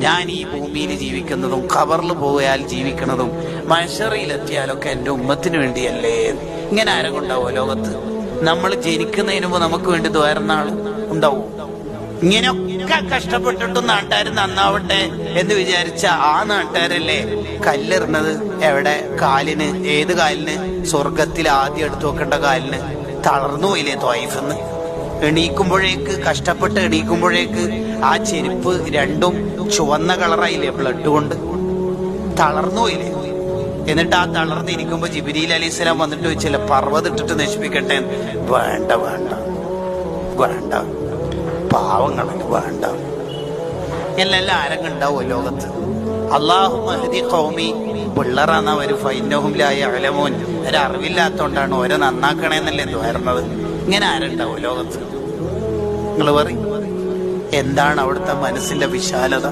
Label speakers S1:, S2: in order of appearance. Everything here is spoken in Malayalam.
S1: ഞാൻ ഈ ഭൂമിയിൽ ജീവിക്കുന്നതും ഖബറിൽ പോയാൽ ജീവിക്കുന്നതും മഹ്ശറിലെത്തിയാലൊക്കെ എൻ്റെ ഉമ്മത്തിന് വേണ്ടിയല്ലേ. ഇങ്ങനെ ആരും ഉണ്ടാവോ ലോകത്ത്? നമ്മൾ ജനിക്കുന്നതിന് മുമ്പ് നമുക്ക് വേണ്ടി ദ്വാരുന്ന ആൾ ഉണ്ടാവും? ഇങ്ങനെയൊക്കെ കഷ്ടപ്പെട്ടിട്ടും നാട്ടുകാർ നന്നാവട്ടെ എന്ന് വിചാരിച്ച ആ നാട്ടുകാരല്ലേ കല്ലെറിഞ്ഞത് എവിടെ? കാലിന്. ഏത് കാലിന്? സ്വർഗത്തിൽ ആദ്യം എടുത്തു വെക്കേണ്ട കാലിന്. തളർന്നു പോയില്ലേ ത്വായിഫെന്ന്? എണീക്കുമ്പോഴേക്ക്, കഷ്ടപ്പെട്ട് എണീക്കുമ്പോഴേക്ക് ആ ചെരുപ്പ് രണ്ടും ചുവന്ന കളറായില്ലേ ബ്ലഡ് കൊണ്ട്? തളർന്നു പോയില്ലേ? എന്നിട്ട് ആ തളർന്നിരിക്കുമ്പോ ജിബ്രീൽ അലൈഹിസ്സലാം വന്നിട്ട് ചോദിച്ചില്ല പർവ്വതിട്ടിട്ട് നശിപ്പിക്കട്ടെ? വേണ്ട വേണ്ട വേണ്ട, പാവങ്ങൾക്ക് വേണ്ട. എല്ലാം ആരങ്ങുണ്ടാവോ ലോകത്ത്? അല്ലാഹു മഹ്ദി ഖൗമി, പിള്ളറാന്ന ഒരു ഫൈനഹും ലാ യഅലമൂൻ, ഒരു അറിവില്ലാത്തോണ്ടാണ് ഓരോ നന്നാക്കണേന്നല്ലേ ദ്വാരുന്നത്. ഇങ്ങനെ ആരുണ്ടാവോ ലോകത്ത്? നിങ്ങൾ പറയും, എന്താണ് അവിടുത്തെ മനസ്സിന്റെ വിശാലത?